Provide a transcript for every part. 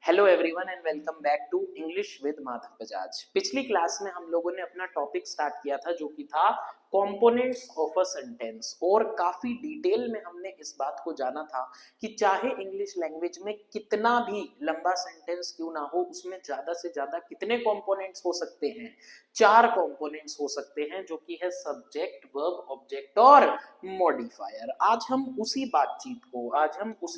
Hello everyone and welcome back to English with Madhav Bajaj. पिछली class में हम लोगों ने अपना टॉपिक स्टार्ट किया था जो कि था कंपोनेंट्स ऑफ अ सेंटेंस, और काफी डिटेल में हमने इस बात को जाना था कि चाहे इंग्लिश लैंग्वेज में कितना भी लंबा सेंटेंस क्यों ना हो, उसमें ज्यादा से ज्यादा कितने कंपोनेंट्स हो सकते हैं। 4 कंपोनेंट्स हो सकते हैं, जो कि है सब्जेक्ट, वर्ब, ऑब्जेक्ट और मॉडिफायर। आज हम उसी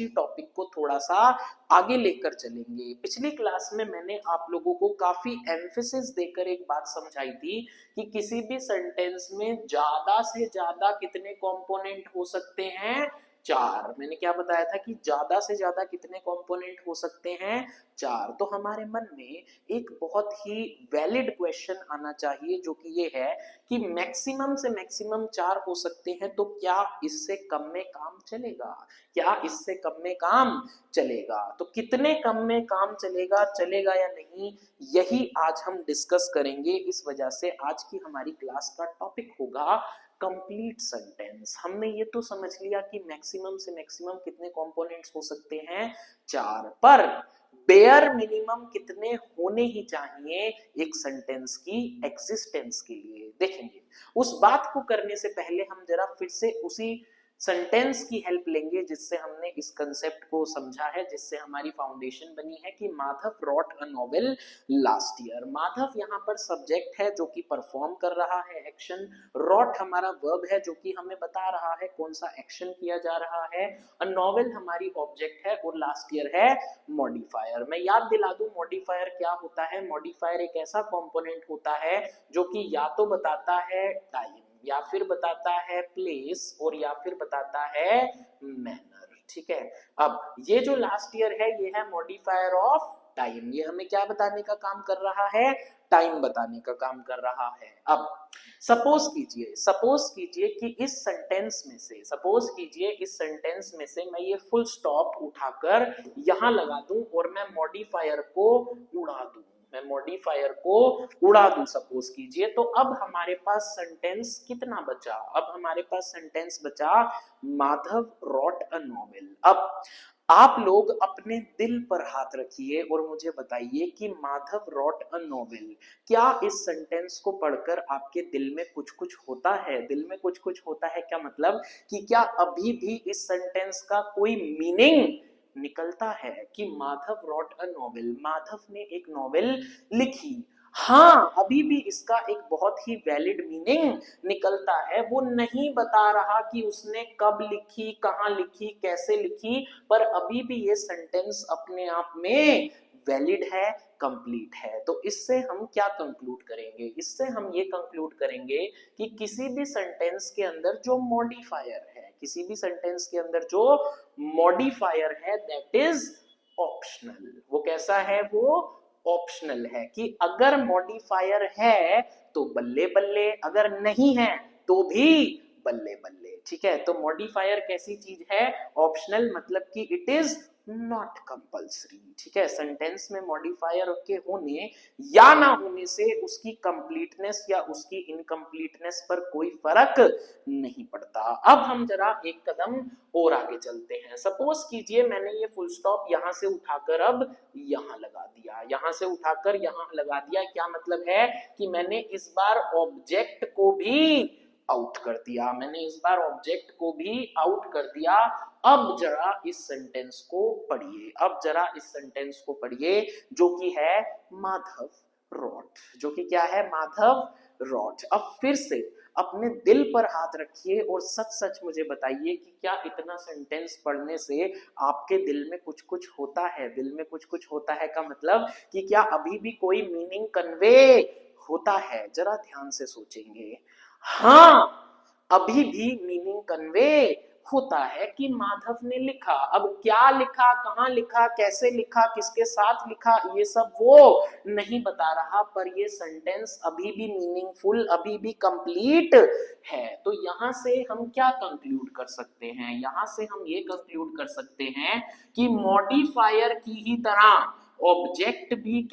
टॉपिक को थोड़ा सा आगे लेकर चलेंगे। पिछली क्लास में मैंने आप लोगों को काफी एम्फेसिस देकर एक बात समझाई थी कि किसी भी सेंटेंस में ज्यादा से ज्यादा कितने कंपोनेंट हो सकते हैं। 4। मैंने क्या बताया था कि ज्यादा से ज्यादा कितने कंपोनेंट हो सकते हैं। 4। तो हमारे मन में एक बहुत ही वैलिड क्वेश्चन आना चाहिए, जो कि ये है कि मैक्सिमम से मैक्सिमम 4 हो सकते हैं, तो क्या इससे कम में काम चलेगा? क्या इससे कम में काम चलेगा? तो कितने कम में काम चलेगा, चलेगा या नहीं, यही आज हम डिस्कस करेंगे। इस वजह से आज की हमारी क्लास का टॉपिक होगा कंप्लीट सेंटेंस। हमने ये तो समझ लिया कि मैक्सिमम से मैक्सिमम कितने कंपोनेंट्स हो सकते हैं, 4, पर बेयर मिनिमम कितने होने ही चाहिए एक सेंटेंस की एग्जिस्टेंस के लिए, देखेंगे। उस बात को करने से पहले हम जरा फिर से उसी सेंटेंस की हेल्प लेंगे जिससे हमने इस कंसेप्ट को समझा है, जिससे हमारी फाउंडेशन बनी है कि Madhav wrote a novel last year. Madhav यहाँ पर सब्जेक्ट है जो कि परफॉर्म कर रहा है एक्शन। रॉट हमारा वर्ब है जो कि हमें बता रहा है कौन सा एक्शन किया जा रहा है। अ नॉवेल हमारी ऑब्जेक्ट है और लास्ट ईयर है मॉडिफायर। मैं याद दिला दूं मॉडिफायर क्या होता है। मॉडिफायर एक ऐसा कंपोनेंट होता है जो कि या तो बताता है टाइम, या फिर बताता है प्लेस, और या फिर बताता है मैनर। ठीक है, अब ये जो लास्ट ईयर है ये है मॉडिफायर ऑफ टाइम। ये हमें क्या बताने का काम कर रहा है? टाइम बताने का काम कर रहा है। अब सपोज कीजिए कि इस सेंटेंस में से मैं ये फुल स्टॉप उठाकर यहां लगा दूं और मैं मॉडिफायर को उड़ा दूं सपोज कीजिए। तो अब हमारे पास सेंटेंस कितना बचा? Madhav wrote a novel. अब आप लोग अपने दिल पर हाथ रखिए और मुझे बताइए कि माधव रॉट अ नॉवेल, क्या इस सेंटेंस को पढ़कर आपके दिल में कुछ कुछ होता है? दिल में कुछ कुछ होता है क्या मतलब कि क्या अभी भी इस सेंटेंस का कोई मीनिंग निकलता है कि Madhav wrote a novel, Madhav ने एक नॉवेल लिखी? हाँ, अभी भी इसका एक बहुत ही वैलिड मीनिंग निकलता है। वो नहीं बता रहा कि उसने कब लिखी, कहां लिखी, कैसे लिखी, पर अभी भी ये सेंटेंस अपने आप में वैलिड है, कंप्लीट है। तो इससे हम क्या कंक्लूड करेंगे? इससे हम ये कंक्लूड करेंगे कि किसी भी सेंटेंस के अंदर जो मॉडिफायर है दैट इज ऑप्शनल। वो कैसा है? वो ऑप्शनल है कि अगर मॉडिफायर है तो बल्ले बल्ले, अगर नहीं है तो भी बल्ले बल्ले। ठीक है, तो मॉडिफायर कैसी चीज है? ऑप्शनल, मतलब कि इट इज नॉट कंपल्सरी। ठीक है, सेंटेंस में मॉडिफायर के होने या ना होने से उसकी कंप्लीटनेस या उसकी इनकम्प्लीटनेस पर कोई फर्क नहीं पड़ता। अब हम जरा एक कदम और आगे चलते हैं। सपोज कीजिए मैंने ये फुल स्टॉप यहां से उठाकर अब यहां लगा दिया। क्या मतलब है कि मैंने इस बार ऑब्जेक्ट को भी आउट कर दिया। अब जरा इस सेंटेंस को पढ़िए जो कि है माधव रॉट। अब फिर से अपने दिल पर हाथ रखिए और सच सच मुझे बताइए कि क्या इतना सेंटेंस पढ़ने से आपके दिल में कुछ कुछ होता है? का मतलब कि क्या अभी भी कोई मीनिंग कन्वे होता है? जरा ध्यान से सोचेंगे। हाँ, अभी भी मीनिंग कन्वे होता है कि माधव ने लिखा। अब क्या लिखा, कहां लिखा, कैसे लिखा, किसके साथ लिखा, ये सब वो नहीं बता रहा, पर ये सेंटेंस अभी भी मीनिंगफुल, अभी भी कंप्लीट है। तो यहां से हम क्या कंक्लूड कर सकते हैं? यहां से हम ये कंक्लूड कर सकते हैं कि मॉडिफायर की ही तरह ऑब्जेक्ट भी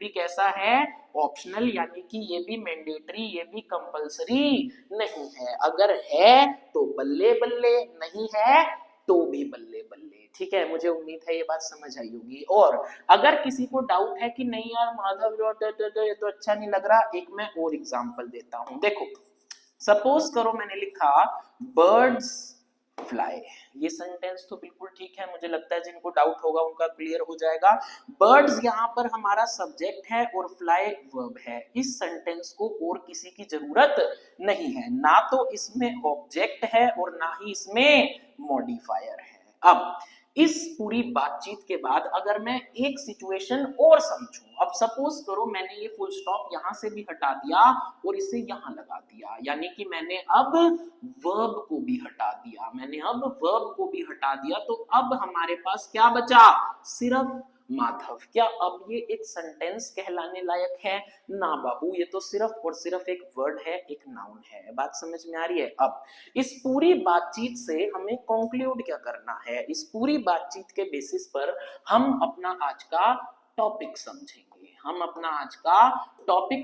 कैसा है? ऑप्शनल, यानी कि ये भी मैंडेटरी, ये भी कंपलसरी नहीं है। अगर है तो बल्ले बल्ले, नहीं है तो भी बल्ले बल्ले। ठीक है, मुझे उम्मीद है ये बात समझ आई होगी। और अगर किसी को डाउट है कि नहीं यार माधव ये तो अच्छा नहीं लग रहा, एक मैं और एग्जांपल देता हूं। देखो सपोज करो मैंने लिखा बर्ड्स फ्लाई, ये सेंटेंस तो बिल्कुल ठीक है, मुझे लगता है जिनको डाउट होगा उनका क्लियर हो जाएगा। बर्ड्स यहाँ पर हमारा सब्जेक्ट है और फ्लाई वर्ब है। इस सेंटेंस को और किसी की जरूरत नहीं है, ना तो इसमें ऑब्जेक्ट है और ना ही इसमें मॉडिफायर है। अब इस पूरी बातचीत के बाद अगर मैं एक सिचुएशन और समझूं, अब सपोज करो मैंने ये फुल स्टॉप यहां से भी हटा दिया और इसे यहां लगा दिया, यानी कि मैंने अब वर्ब को भी हटा दिया, तो अब हमारे पास क्या बचा, सिर्फ माधव। क्या अब ये एक सेंटेंस कहलाने लायक है? ना बाबू, ये तो सिर्फ और सिर्फ एक वर्ड है, एक नाउन है। बात समझ में आ रही है? अब इस पूरी बातचीत से हमें कंक्लूड क्या करना है, इस पूरी बातचीत के बेसिस पर हम अपना आज का टॉपिक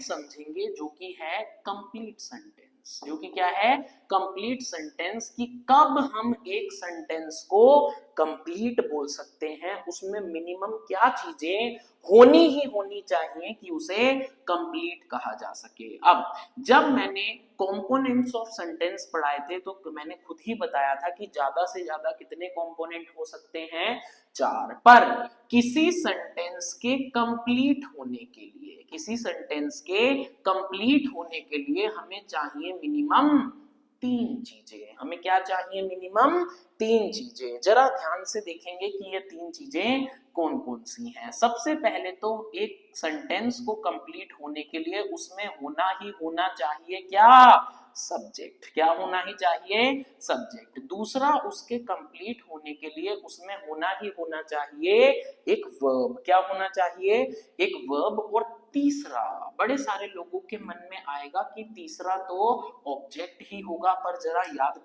समझेंगे, जो कि है कंप्लीट सेंटेंस। जो कि क्या है? Complete sentence. कि कब हम एक सेंटेंस को कंप्लीट बोल सकते हैं, उसमें मिनिमम क्या चीजें होनी चाहिए कि उसे कंप्लीट कहा जा सके। अब जब मैंने कंपोनेंट्स ऑफ सेंटेंस पढ़ाए थे तो मैंने खुद ही बताया था कि ज्यादा से ज्यादा कितने कंपोनेंट हो सकते हैं, 4। पर किसी सेंटेंस के कंप्लीट होने के लिए हमें चाहिए मिनिमम 3 चीजें। हमें क्या चाहिए? मिनिमम 3 चीजें। जरा ध्यान से देखेंगे कि ये 3 चीजें कौन कौन सी हैं। सबसे पहले तो एक सेंटेंस को कंप्लीट होने के लिए उसमें होना चाहिए क्या? सब्जेक्ट। क्या होना ही चाहिए? सब्जेक्ट। दूसरा, उसके कंप्लीट होने के लिए उसमें होना चाहिए एक वर्ब। क्या होना चाहिए? एक वर्ब। और तीसरा, बड़े सारे लोगों के मन में आएगा कि तीसरा तो ऑब्जेक्ट ही होगा, पर जरा याद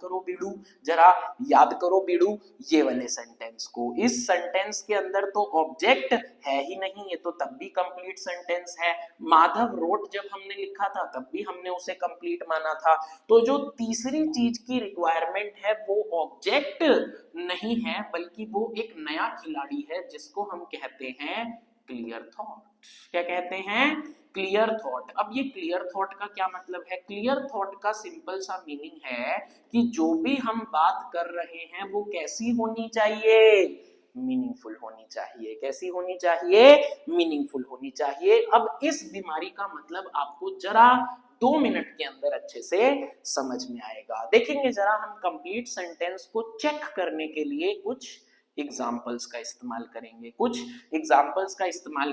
करो बीड़ू ये वाले सेंटेंस को। इस सेंटेंस के अंदर तो ऑब्जेक्ट है ही नहीं, ये तो तब भी कंप्लीट सेंटेंस है। माधव रोट जब हमने लिखा था तब भी हमने उसे कंप्लीट माना था। तो जो तीसरी चीज की रिक्वायरमेंट है वो ऑब्जेक्ट नहीं है, बल्कि वो एक नया खिलाड़ी है जिसको हम कहते हैं क्लियर थॉट। क्या कहते हैं? Clear thought. अब ये क्लियर थॉट का क्या मतलब है? क्लियर थॉट का सिंपल सा मीनिंग है कि जो भी हम बात कर रहे हैं वो कैसी होनी चाहिए? मीनिंगफुल होनी चाहिए। कैसी होनी चाहिए? मीनिंगफुल होनी चाहिए। अब इस बीमारी का मतलब आपको जरा 2 मिनट के अंदर अच्छे से समझ में आएगा। देखेंगे जरा हम कंप्लीट सेंटेंस को चेक करने के लिए कुछ एग्जाम्पल्स का इस्तेमाल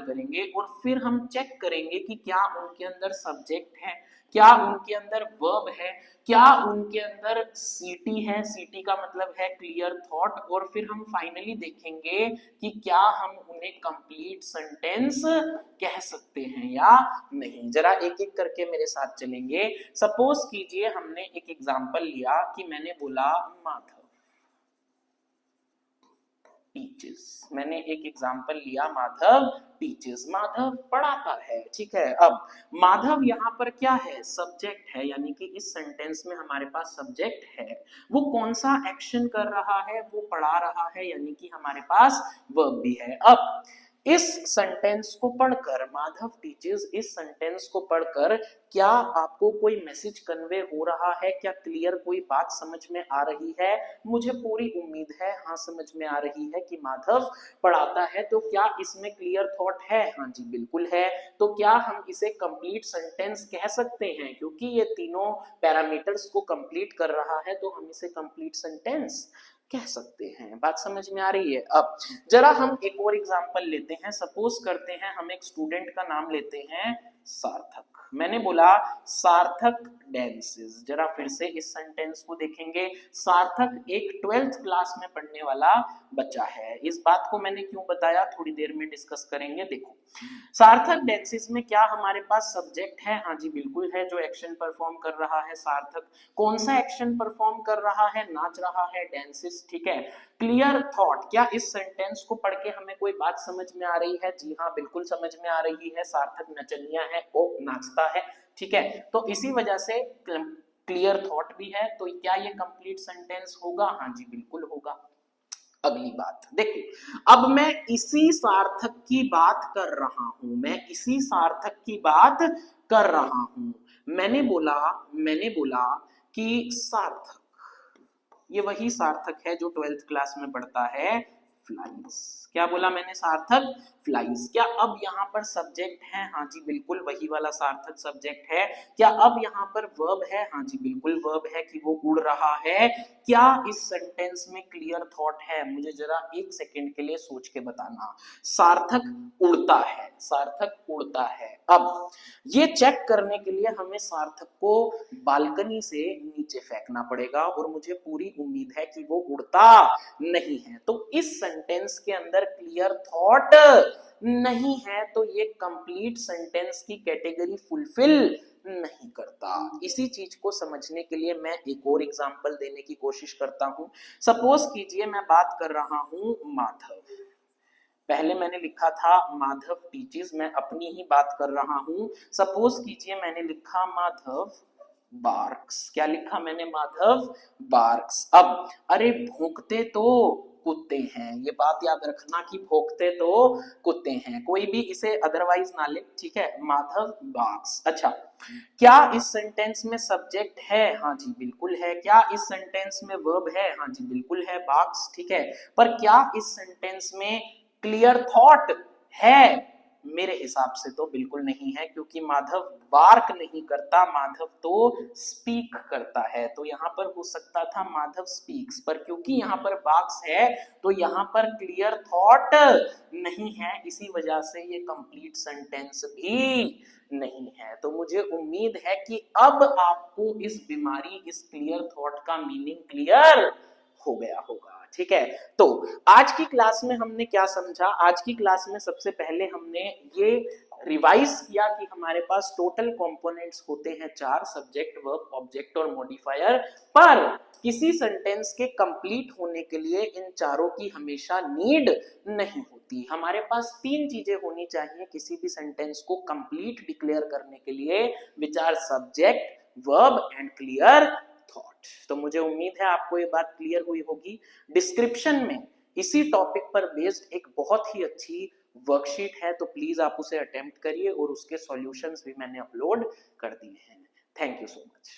करेंगे और फिर हम चेक करेंगे कि क्या उनके अंदर सब्जेक्ट है, क्या उनके अंदर वर्ब है, क्या उनके अंदर सीटी है। सीटी का मतलब है क्लियर थॉट। और फिर हम फाइनली देखेंगे कि क्या हम उन्हें कंप्लीट सेंटेंस कह सकते हैं या नहीं। जरा एक एक करके मेरे साथ चलेंगे। सपोज कीजिए हमने एक एग्जांपल लिया कि मैंने बोला माधव टीचेस। मैंने एक एग्जांपल लिया माधव टीचेस, माधव पढ़ाता है। ठीक है, अब माधव यहाँ पर क्या है? सब्जेक्ट है, यानी कि इस सेंटेंस में हमारे पास सब्जेक्ट है। वो कौन सा एक्शन कर रहा है? वो पढ़ा रहा है, यानी कि हमारे पास वर्ब भी है। अब इस सेंटेंस को पढ़कर, माधव टीचेस इस सेंटेंस को पढ़कर क्या आपको कोई मैसेज कन्वे हो रहा है? क्या क्लियर कोई बात समझ में आ रही है? मुझे पूरी उम्मीद है हाँ समझ में आ रही है कि माधव पढ़ाता है। तो क्या इसमें क्लियर थॉट है? हाँ जी बिल्कुल है। तो क्या हम इसे कंप्लीट सेंटेंस कह सकते हैं? क्योंकि ये तीनों पैरामीटर्स को कंप्लीट कर रहा है तो हम इसे कंप्लीट सेंटेंस कह सकते हैं। बात समझ में आ रही है? अब जरा हम एक और एग्जांपल लेते हैं। सपोज करते हैं हम एक स्टूडेंट का नाम लेते हैं सार्थक। मैंने बोला सार्थक डांसेस। जरा फिर से इस सेंटेंस को देखेंगे। सार्थक एक 12th क्लास में पढ़ने वाला बच्चा है। इस बात को मैंने क्यों बताया थोड़ी देर में डिस्कस करेंगे। देखो सार्थक डांसेस में क्या हमारे पास सब्जेक्ट है? हाँ जी बिल्कुल है। जो एक्शन परफॉर्म कर रहा है सार्थक, कौन सा एक्शन परफॉर्म कर रहा है? नाच रहा है, डांसेस। ठीक है। Clear thought. क्या इस सेंटेंस को पढ़ के हमें कोई बात समझ में आ रही है? जी हाँ बिल्कुल समझ में आ रही है। सार्थक नचनिया है, वो नाचता है। ठीक है, तो इसी वजह से क्लियर थॉट भी है। तो क्या ये कंप्लीट सेंटेंस होगा? हाँ जी बिल्कुल होगा। अगली बात देखो, अब मैं इसी सार्थक की बात कर रहा हूं, मैं इसी सार्थक की बात कर रहा हूं। मैंने बोला कि सार्थक, ये वही सार्थक है जो 12th क्लास में पढ़ता है, फ्लाइज। क्या बोला मैंने? सार्थक फ्लाइज। क्या अब यहाँ पर सब्जेक्ट है? हाँ जी बिल्कुल वही वाला सार्थक सब्जेक्ट है। क्या अब यहाँ पर वर्ब है? हाँ जी बिल्कुल वर्ब है कि वो उड़ रहा है। क्या इस सेंटेंस में क्लियर थॉट है? मुझे जरा एक सेकेंड के लिए सोच के बताना। सार्थक उड़ता है, सार्थक उड़ता है। अब ये चेक करने के लिए हमें सार्थक को बालकनी से नीचे फेंकना पड़ेगा और मुझे पूरी उम्मीद है कि वो उड़ता नहीं है। तो इस सेंटेंस के अंदर क्लियर थॉट नहीं है, तो ये कंप्लीट सेंटेंस की कैटेगरी फुलफिल नहीं करता। इसी चीज को समझने के लिए मैं एक और एग्जांपल देने की कोशिश करता हूं। सपोज कीजिए मैं बात कर रहा हूं माधव, पहले मैंने लिखा था माधव टीचर्स, मैं अपनी ही बात कर रहा हूं। सपोज कीजिए मैंने लिखा माधव बार्क्स। क्या लिखा मैंने? माधव बार्क्स। अब अरे भौंकते तो कुत्ते हैं, ये बात याद रखना कि भौंकते तो कुत्ते हैं, कोई भी इसे अदरवाइज ना ले, ठीक है। माधव बार्क्स। अच्छा, क्या इस सेंटेंस में सब्जेक्ट है? हाँ जी बिल्कुल है। क्या इस सेंटेंस में वर्ब है? हाँ जी बिल्कुल है, बार्क्स, ठीक है। पर क्या इस सेंटेंस में क्लियर थॉट है? मेरे हिसाब से तो बिल्कुल नहीं है, क्योंकि माधव बार्क नहीं करता, माधव तो स्पीक करता है। तो यहाँ पर हो सकता था माधव स्पीक्स, पर क्योंकि यहाँ पर बार्क्स है तो यहाँ पर क्लियर थॉट नहीं है, इसी वजह से ये कंप्लीट सेंटेंस भी नहीं है। तो मुझे उम्मीद है कि अब आपको इस बीमारी, इस क्लियर थॉट का मीनिंग क्लियर हो गया होगा, ठीक है। तो आज की क्लास में हमने क्या समझा? आज की क्लास में सबसे पहले हमने ये रिवाइज किया कि हमारे पास टोटल कंपोनेंट्स होते हैं 4, सब्जेक्ट, वर्ब, ऑब्जेक्ट और मॉडिफायर। पर किसी सेंटेंस के कंप्लीट होने के लिए इन चारों की हमेशा नीड नहीं होती। हमारे पास 3 चीजें होनी चाहिए किसी भी सेंटेंस को कंप्लीट डिक्लेयर करने के लिए, which are subject, verb and clear thought. तो मुझे उम्मीद है आपको ये बात क्लियर हुई होगी। डिस्क्रिप्शन में इसी टॉपिक पर बेस्ड एक बहुत ही अच्छी वर्कशीट है, तो प्लीज आप उसे अटेम्प्ट करिए और उसके सॉल्यूशंस भी मैंने अपलोड कर दिए हैं। Thank you so much.